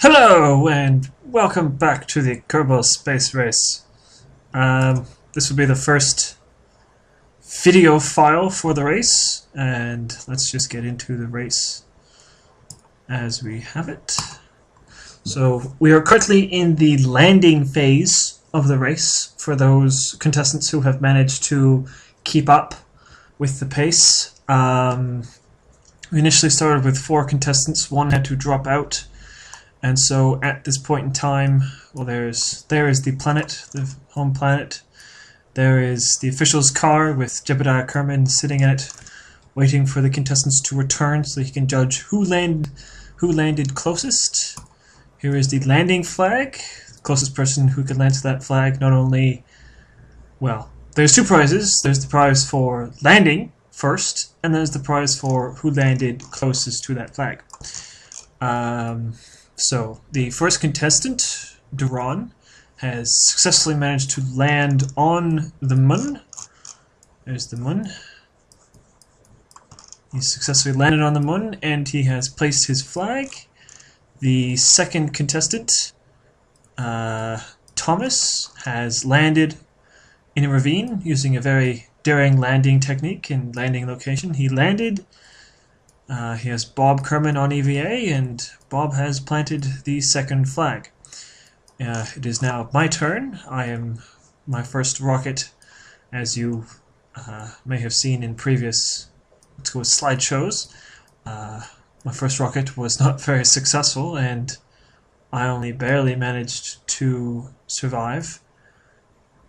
Hello and welcome back to the Kerbal Space race. This will be the first video file for the race, and let's just get into the race as we have it. So we are currently in the landing phase of the race for those contestants who have managed to keep up with the pace. We initially started with 4 contestants, one had to drop out. And so at this point in time, well, there is the planet, the home planet. There is the official's car with Jebediah Kerman sitting in it, waiting for the contestants to return so he can judge who landed closest. Here is the landing flag. The closest person who can land to that flag not only, well, there's 2 prizes. There's the prize for landing first, and there's the prize for who landed closest to that flag. So, the first contestant, Duran, has successfully managed to land on the moon. There's the moon. He's successfully landed on the moon, and he has placed his flag. The second contestant, Thomas, has landed in a ravine using a very daring landing technique and landing location. He landed. He has Bob Kerman on EVA, and Bob has planted the second flag. It is now my turn. I am my first rocket, as you may have seen in previous slideshows. My first rocket was not very successful, and I only barely managed to survive.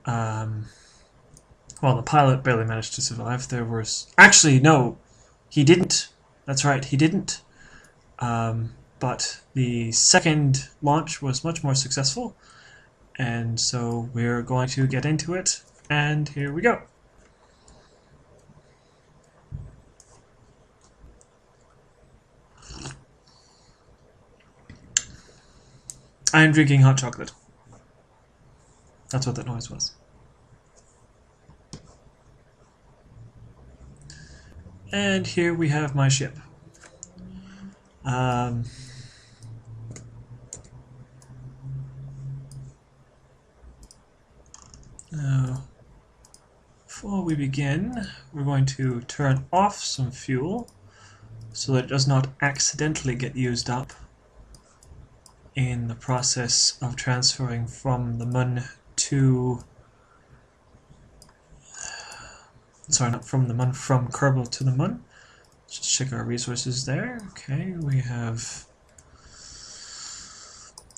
Well, the pilot barely managed to survive. Actually, no, he didn't. That's right, he didn't. But the second launch was much more successful, and so we're going to get into it, and here we go. I am drinking hot chocolate. That's what that noise was. And here we have my ship. Now, before we begin, we're going to turn off some fuel so that it does not accidentally get used up in the process of transferring from the moon to... Sorry, not from the moon, from Kerbal to the moon. Let's just check our resources there. Okay, we have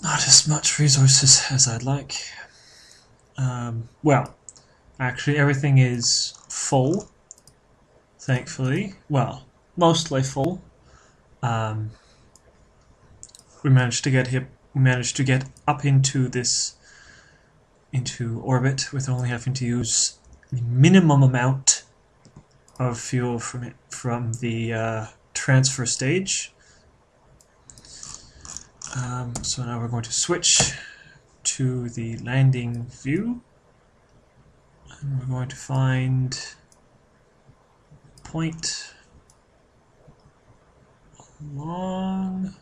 not as much resources as I'd like. Well, actually everything is full, thankfully. Well, mostly full. We managed to get up into orbit with only having to use the minimum amount of fuel from the transfer stage. So now we're going to switch to the landing view, and we're going to find a point along.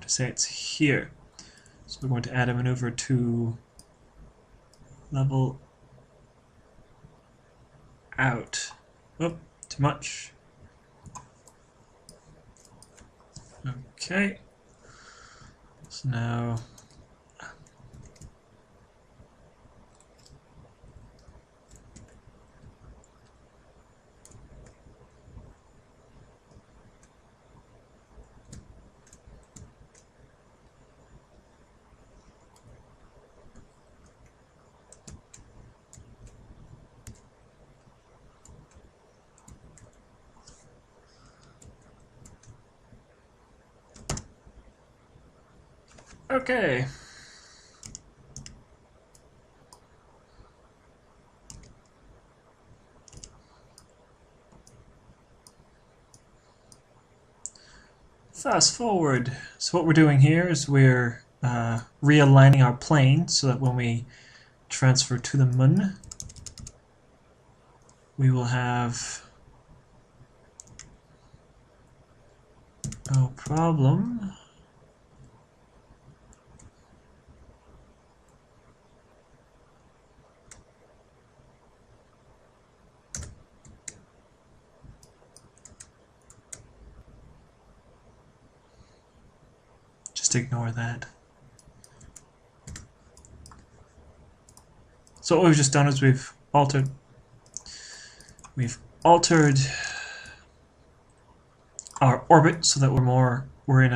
To say it's here. So we're going to add a maneuver to level out. Oh, too much. Okay. So now okay. Fast forward. So what we're doing here is we're realigning our plane so that when we transfer to the Moon, we will have no problem. Just ignore that. So what we've just done is we've altered our orbit so that we're in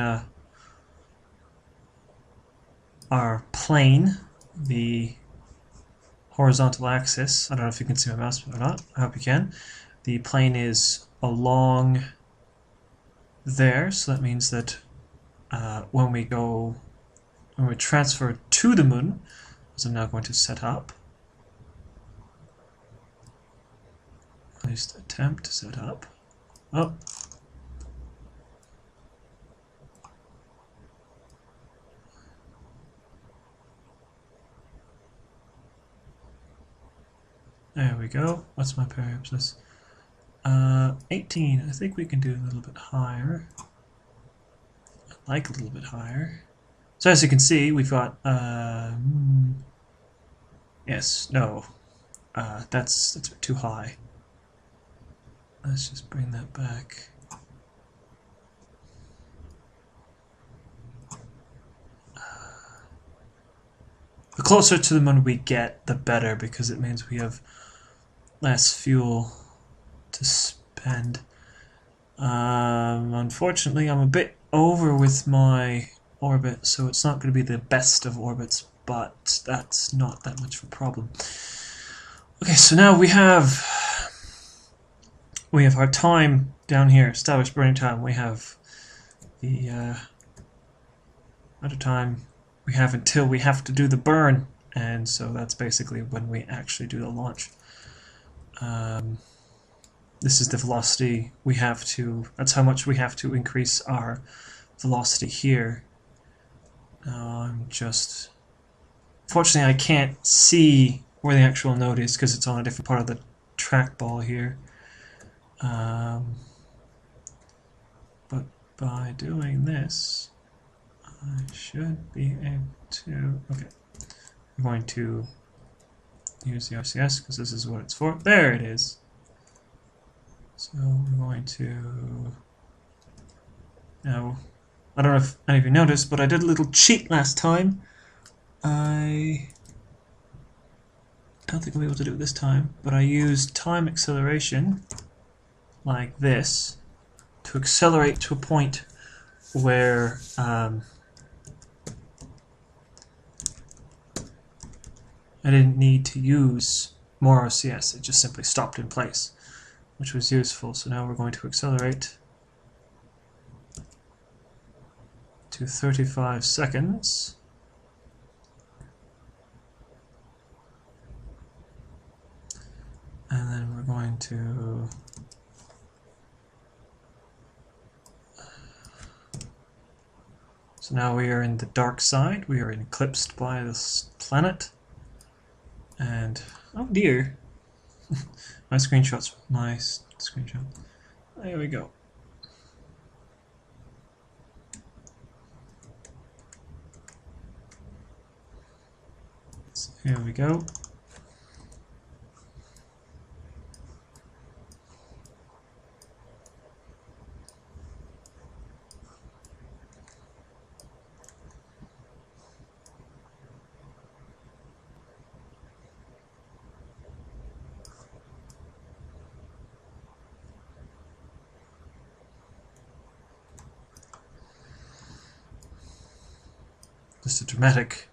our plane, the horizontal axis. I don't know if you can see my mouse or not. I hope you can. The plane is along there, so that means that when we transfer to the Moon, as I'm now going to set up, at least attempt to set up. Oh. There we go. What's my periapsis? 18. I think we can do a little bit higher. I like a little bit higher. So as you can see, we've got yes, no. That's a bit too high. Let's just bring that back. The closer to the Moon we get, the better, because it means we have less fuel to spend. Unfortunately, I'm a bit over with my orbit, so it's not going to be the best of orbits, but that's not that much of a problem. Okay, so now we have our time down here, established burning time. We have the amount of time we have until we have to do the burn, and so that's basically when we actually do the launch. This is the velocity we have to, that's how much we have to increase our velocity here. Now I'm just, fortunately I can't see where the actual node is because it's on a different part of the trackball here. But by doing this, I should be able to, okay, I'm going to use the RCS because this is what it's for. There it is. So we're going to, now, I don't know if any of you noticed, but I did a little cheat last time. I don't think I'll be able to do it this time, but I used time acceleration like this to accelerate to a point where I didn't need to use more RCS, it just simply stopped in place, which was useful. So now we're going to accelerate to 35 seconds. And then we're going to so now we are in the dark side, we are eclipsed by this planet. And oh dear, my screenshot. There we go. So here we go. Just a dramatic